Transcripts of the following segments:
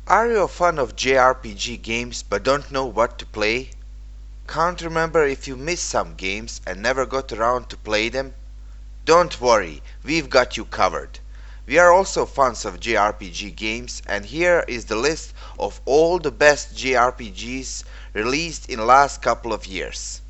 Are you a fan of JRPG games but don't know what to play? Can't remember if you missed some games and never got around to play them? Don't worry, we've got you covered. We are also fans of JRPG games, and here is the list of all the best JRPGs released in the last couple of years.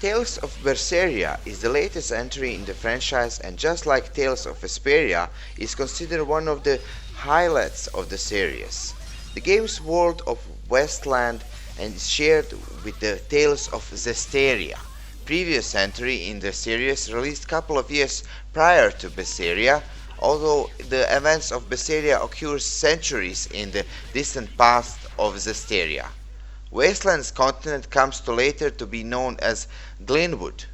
Tales of Berseria is the latest entry in the franchise, and just like Tales of Vesperia, is considered one of the highlights of the series. The game's world of Westland and is shared with the Tales of Zestiria, previous entry in the series released a couple of years prior to Berseria, although the events of Berseria occur centuries in the distant past of Zestiria. Wasteland's continent comes to later to be known as Glenwood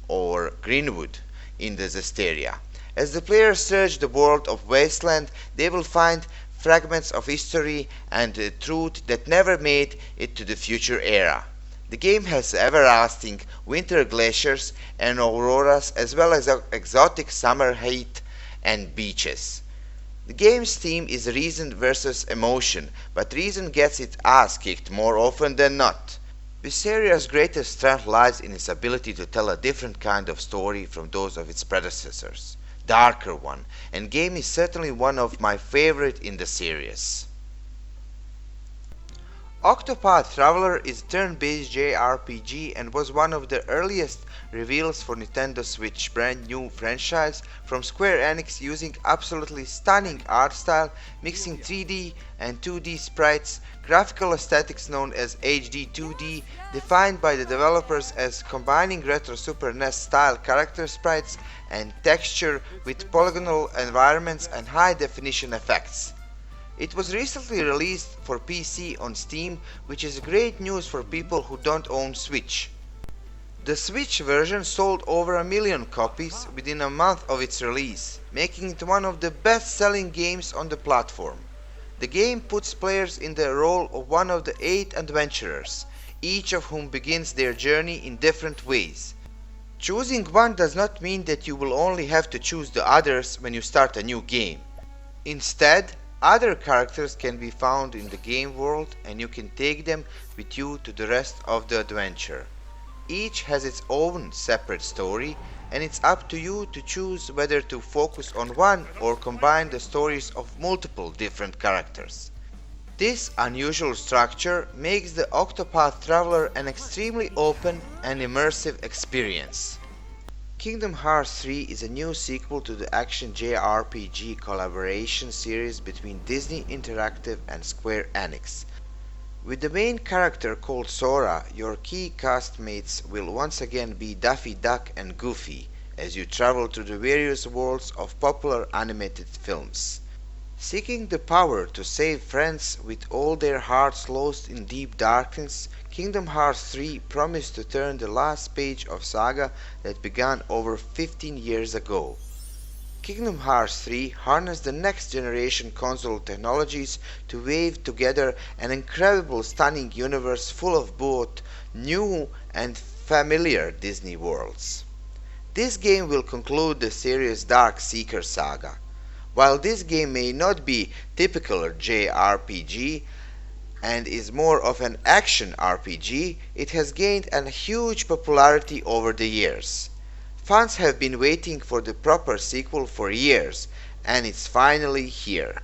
or Greenwood in the Zestiria. As the players search the world of Wasteland, they will find fragments of history and truth that never made it to the future era. The game has everlasting winter glaciers and auroras as well as exotic summer heat and beaches. The game's theme is reason versus emotion, but reason gets its ass kicked more often than not. Visseria's greatest strength lies in its ability to tell a different kind of story from those of its predecessors, darker one, and game is certainly one of my favorite in the series. Octopod Traveler is a turn-based JRPG and was one of the earliest reveals for Nintendo Switch brand new franchise from Square Enix, using absolutely stunning art style, mixing 3D and 2D sprites, graphical aesthetics known as HD 2D, defined by the developers as combining retro Super NES style character sprites and texture with polygonal environments and high definition effects. It was recently released for PC on Steam, which is great news for people who don't own Switch. The Switch version sold over 1 million copies within a month of its release, making it one of the best-selling games on the platform. The game puts players in the role of one of the 8 adventurers, each of whom begins their journey in different ways. Choosing one does not mean that you will only have to choose the others when you start a new game. Instead, other characters can be found in the game world and you can take them with you to the rest of the adventure. Each has its own separate story, and it's up to you to choose whether to focus on one or combine the stories of multiple different characters. This unusual structure makes the Octopod Traveler an extremely open and immersive experience. Kingdom Hearts 3 is a new sequel to the action JRPG collaboration series between Disney Interactive and Square Enix. With the main character called Sora, your key castmates will once again be Daffy Duck and Goofy as you travel through the various worlds of popular animated films. Seeking the power to save friends with all their hearts lost in deep darkness, Kingdom Hearts 3 promised to turn the last page of saga that began over 15 years ago. Kingdom Hearts 3 harnessed the next generation console technologies to weave together an incredible stunning universe full of both new and familiar Disney worlds. This game will conclude the series' Dark Seeker saga. While this game may not be typical JRPG and is more of an action RPG, it has gained a huge popularity over the years. Fans have been waiting for the proper sequel for years, and it's finally here.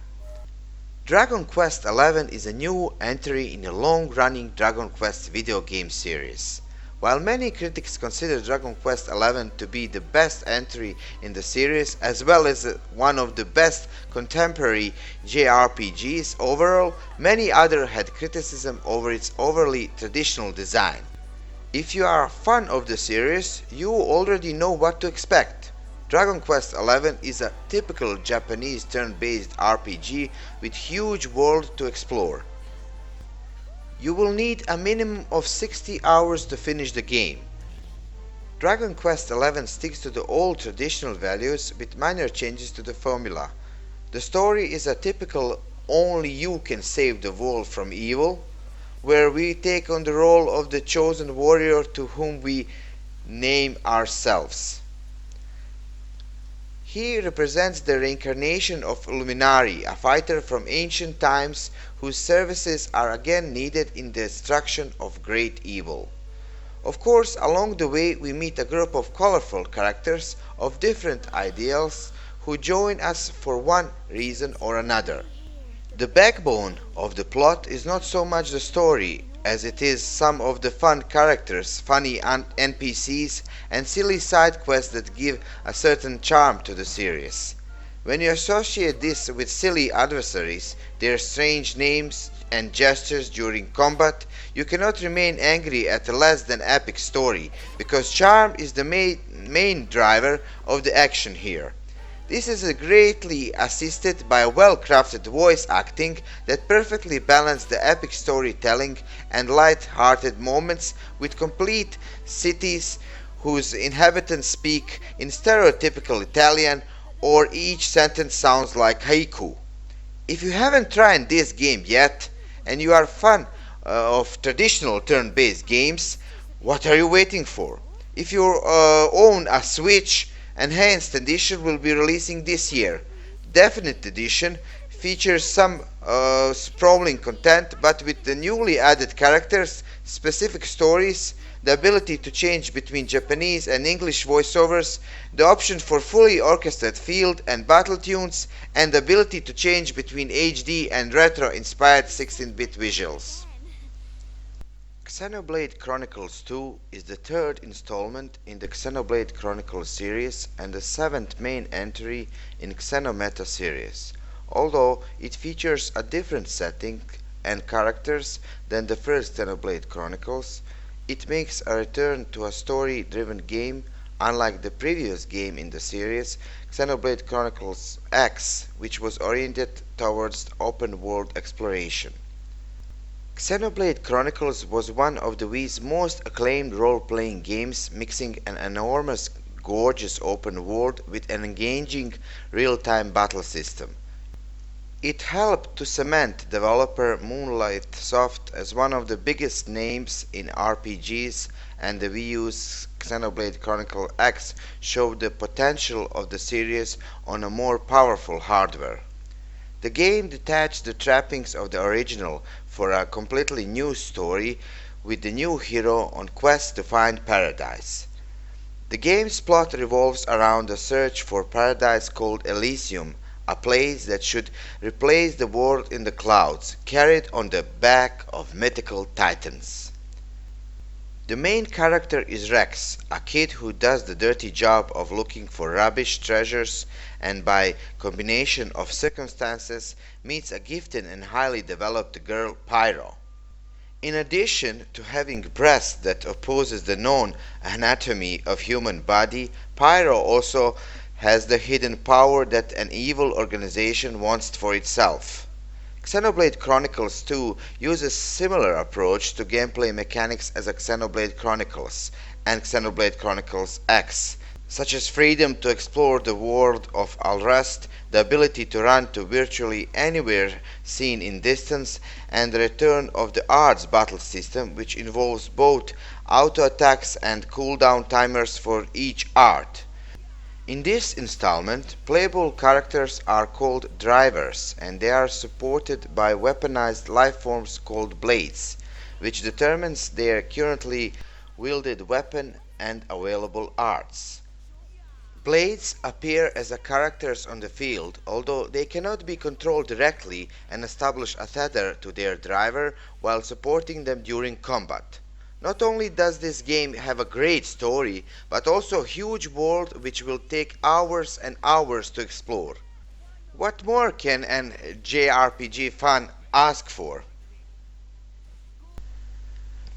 Dragon Quest XI is a new entry in a long-running Dragon Quest video game series. While many critics consider Dragon Quest XI to be the best entry in the series, as well as one of the best contemporary JRPGs overall, many others had criticism over its overly traditional design. If you are a fan of the series, you already know what to expect. Dragon Quest XI is a typical Japanese turn-based RPG with huge world to explore. You will need a minimum of 60 hours to finish the game. Dragon Quest XI sticks to the old traditional values with minor changes to the formula. The story is a typical only you can save the world from evil, where we take on the role of the chosen warrior to whom we name ourselves. He represents the reincarnation of Luminari, a fighter from ancient times whose services are again needed in the destruction of great evil. Of course, along the way we meet a group of colorful characters of different ideals who join us for one reason or another. The backbone of the plot is not so much the story as it is some of the fun characters, funny NPCs, and silly side quests that give a certain charm to the series. When you associate this with silly adversaries, their strange names and gestures during combat, you cannot remain angry at a less than epic story, because charm is the main driver of the action here. This is greatly assisted by well-crafted voice acting that perfectly balance the epic storytelling and light-hearted moments with complete cities whose inhabitants speak in stereotypical Italian or each sentence sounds like haiku. If you haven't tried this game yet and you are a fan of traditional turn-based games, what are you waiting for? If you own a Switch, Enhanced Edition will be releasing this year. Definite Edition features some sprawling content, but with the newly added characters, specific stories, the ability to change between Japanese and English voiceovers, the option for fully orchestrated field and battle tunes, and the ability to change between HD and retro-inspired 16-bit visuals. Xenoblade Chronicles 2 is the third installment in the Xenoblade Chronicles series and the seventh main entry in Xenometa series, although it features a different setting and characters than the first Xenoblade Chronicles. It makes a return to a story-driven game, unlike the previous game in the series, Xenoblade Chronicles X, which was oriented towards open-world exploration. Xenoblade Chronicles was one of the Wii's most acclaimed role-playing games, mixing an enormous, gorgeous open world with an engaging real-time battle system. It helped to cement developer Moonlight Soft as one of the biggest names in RPGs, and the Wii U's Xenoblade Chronicles X showed the potential of the series on a more powerful hardware. The game detached the trappings of the original for a completely new story with the new hero on quest to find paradise. The game's plot revolves around a search for paradise called Elysium, a place that should replace the world in the clouds, carried on the back of mythical titans. The main character is Rex, a kid who does the dirty job of looking for rubbish treasures and by combination of circumstances meets a gifted and highly developed girl, Pyro. In addition to having breasts that opposes the known anatomy of human body, Pyro also has the hidden power that an evil organization wants for itself. Xenoblade Chronicles 2 uses similar approach to gameplay mechanics as Xenoblade Chronicles and Xenoblade Chronicles X, such as freedom to explore the world of Alrest, the ability to run to virtually anywhere seen in distance, and the return of the Arts battle system, which involves both auto attacks and cooldown timers for each art. In this installment, playable characters are called drivers, and they are supported by weaponized lifeforms called blades, which determines their currently wielded weapon and available arts. Blades appear as characters on the field, although they cannot be controlled directly, and establish a tether to their driver while supporting them during combat. Not only does this game have a great story, but also a huge world which will take hours and hours to explore. What more can an JRPG fan ask for?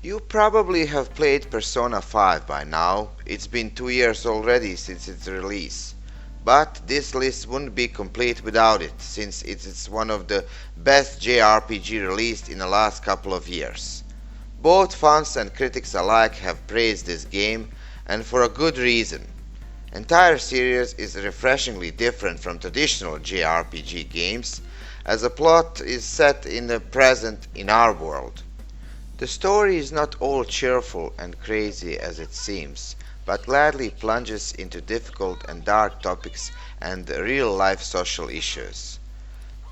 You probably have played Persona 5 by now. It's been 2 years already since its release. But this list wouldn't be complete without it, since it's one of the best JRPG released in the last couple of years. Both fans and critics alike have praised this game, and for a good reason. Entire series is refreshingly different from traditional JRPG games, as the plot is set in the present in our world. The story is not all cheerful and crazy as it seems, but gladly plunges into difficult and dark topics and real-life social issues.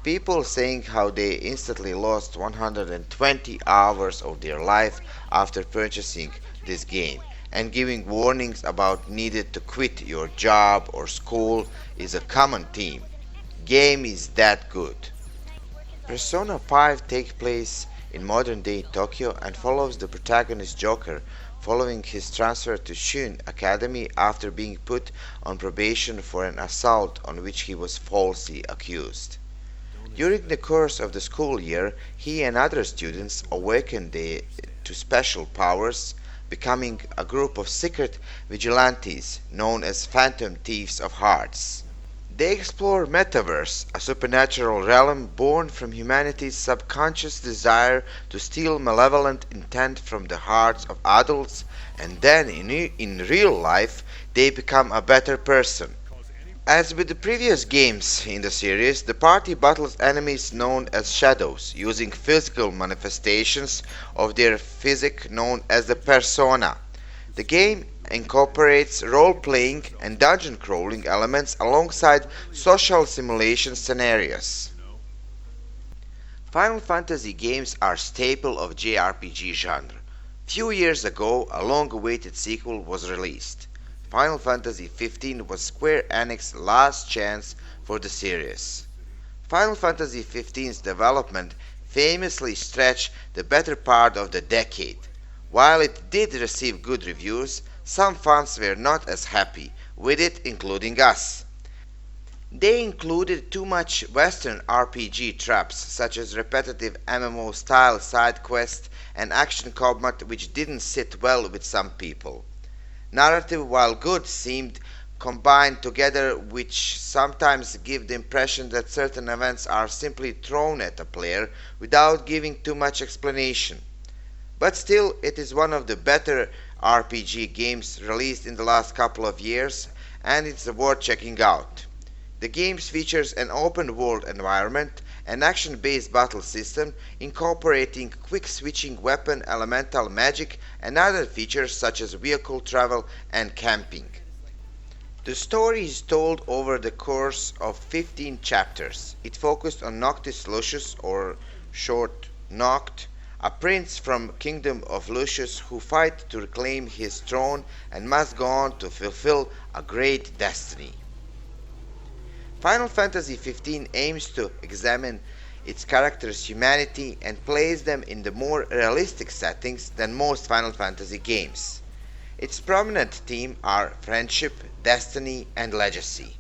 People saying how they instantly lost 120 hours of their life after purchasing this game, and giving warnings about needed to quit your job or school is a common theme. Game is that good. Persona 5 takes place in modern-day Tokyo and follows the protagonist Joker following his transfer to Shun Academy after being put on probation for an assault on which he was falsely accused. During the course of the school year, he and other students awaken to special powers, becoming a group of secret vigilantes known as Phantom Thieves of Hearts. They explore Metaverse, a supernatural realm born from humanity's subconscious desire to steal malevolent intent from the hearts of adults, and then in real life, they become a better person. As with the previous games in the series, the party battles enemies known as shadows, using physical manifestations of their physique known as the persona. The game incorporates role-playing and dungeon crawling elements alongside social simulation scenarios. Final Fantasy games are a staple of JRPG genre. Few years ago, a long-awaited sequel was released. Final Fantasy XV was Square Enix's last chance for the series. Final Fantasy XV's development famously stretched the better part of the decade. While it did receive good reviews, some fans were not as happy with it, including us. They included too much Western RPG traps, such as repetitive MMO-style side quests and action combat, which didn't sit well with some people. Narrative, while good, seemed combined together, which sometimes give the impression that certain events are simply thrown at a player without giving too much explanation. But still, it is one of the better RPG games released in the last couple of years, and it's worth checking out. The game features an open-world environment, an action-based battle system incorporating quick-switching weapon elemental magic, and other features such as vehicle travel and camping. The story is told over the course of 15 chapters. It focused on Noctis Lucius, or short Noct, a prince from Kingdom of Lucius who fights to reclaim his throne and must go on to fulfill a great destiny. Final Fantasy XV aims to examine its characters' humanity and place them in the more realistic settings than most Final Fantasy games. Its prominent themes are friendship, destiny, and legacy.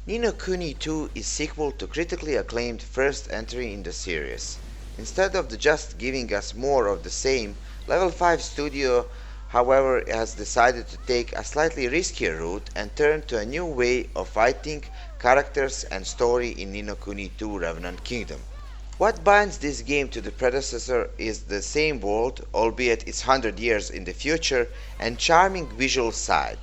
Ni no Kuni 2 is sequel to critically acclaimed first entry in the series. Instead of just giving us more of the same, Level 5 Studio however has decided to take a slightly riskier route and turn to a new way of writing characters and story in Ni no Kuni 2 Revenant Kingdom. What binds this game to the predecessor is the same world, albeit it's 100 years in the future, and charming visual side.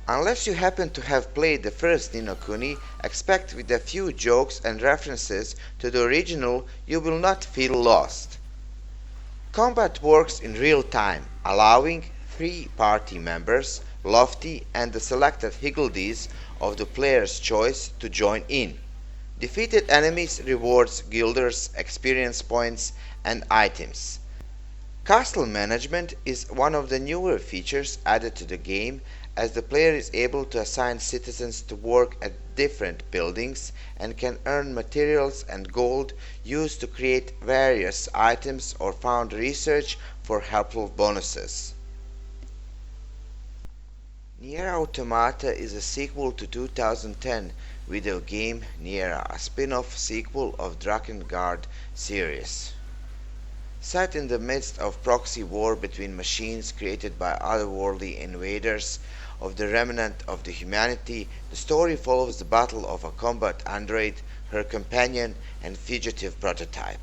Unless you happen to have played the first Ni no Kuni, expect with a few jokes and references to the original you will not feel lost. Combat works in real time, allowing 3 party members, Lofty and the selected Higgledies of the player's choice to join in. Defeated enemies rewards guilders, experience points, and items. Castle management is one of the newer features added to the game, as the player is able to assign citizens to work at different buildings and can earn materials and gold used to create various items or found research for helpful bonuses. Nier Automata is a sequel to 2010 video game Nier, a spin-off sequel of Drakengard series. Set in the midst of proxy war between machines created by otherworldly invaders of the remnant of the humanity, the story follows the battle of a combat android, her companion, and fugitive prototype.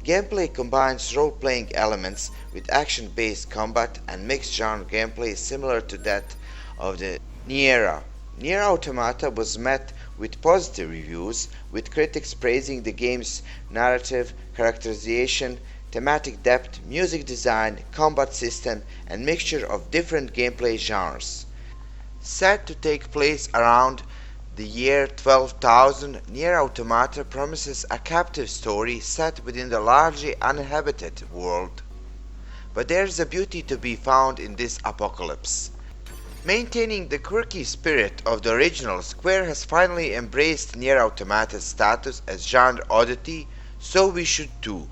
Gameplay combines role-playing elements with action-based combat and mixed genre gameplay similar to that of the Nier. Nier Automata was met with positive reviews, with critics praising the game's narrative, characterization, thematic depth, music design, combat system, and mixture of different gameplay genres. Set to take place around the year 12,000, Nier Automata promises a captive story set within the largely uninhabited world. But there's a beauty to be found in this apocalypse. Maintaining the quirky spirit of the original, Square has finally embraced Nier Automata's status as genre oddity, so we should too.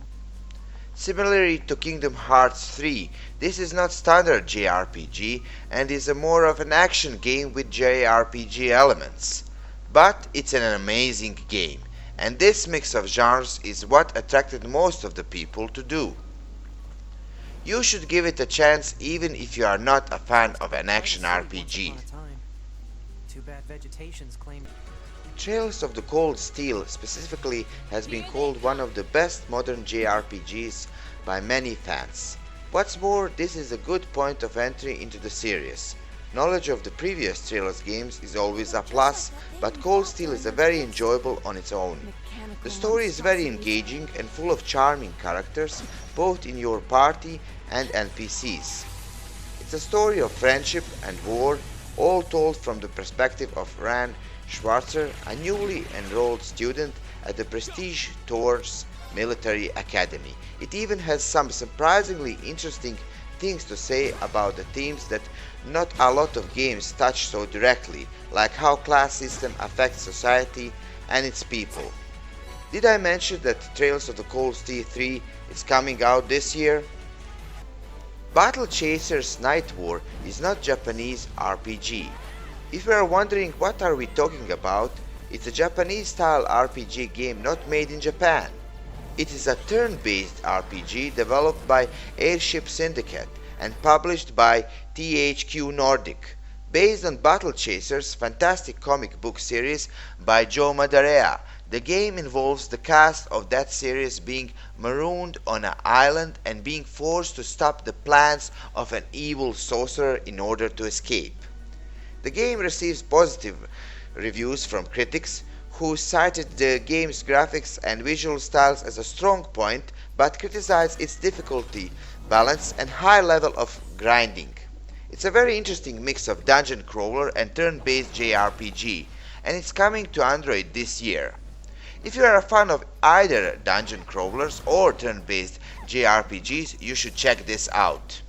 Similarly to Kingdom Hearts 3, this is not standard JRPG and is a more of an action game with JRPG elements. But it's an amazing game, and this mix of genres is what attracted most of the people to do. You should give it a chance even if you are not a fan of an action RPG. Trails of the Cold Steel specifically has been called one of the best modern JRPGs by many fans. What's more, this is a good point of entry into the series. Knowledge of the previous Trails games is always a plus, but Cold Steel is very enjoyable on its own. The story is very engaging and full of charming characters, both in your party and NPCs. It's a story of friendship and war, all told from the perspective of Ran Schwarzer, a newly enrolled student at the Prestige Tours Military Academy. It even has some surprisingly interesting things to say about the themes that not a lot of games touch so directly, like how class system affects society and its people. Did I mention that Trails of the Cold Steel 3 is coming out this year? Battle Chasers Night War is not Japanese RPG. If you are wondering what are we talking about, it's a Japanese style RPG game not made in Japan. It is a turn-based RPG developed by Airship Syndicate and published by THQ Nordic, based on Battle Chasers' fantastic comic book series by Joe Madureira. The game involves the cast of that series being marooned on an island and being forced to stop the plans of an evil sorcerer in order to escape. The game receives positive reviews from critics, who cited the game's graphics and visual styles as a strong point, but criticized its difficulty, balance, and high level of grinding. It's a very interesting mix of dungeon crawler and turn-based JRPG, and it's coming to Android this year. If you are a fan of either dungeon crawlers or turn-based JRPGs, you should check this out.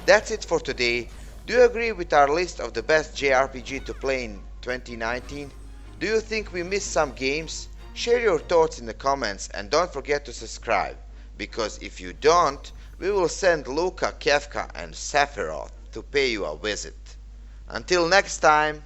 That's it for today. Do you agree with our list of the best JRPG to play in 2019? Do you think we missed some games? Share your thoughts in the comments and don't forget to subscribe, because if you don't, we will send Luca, Kefka and Sephiroth to pay you a visit. Until next time!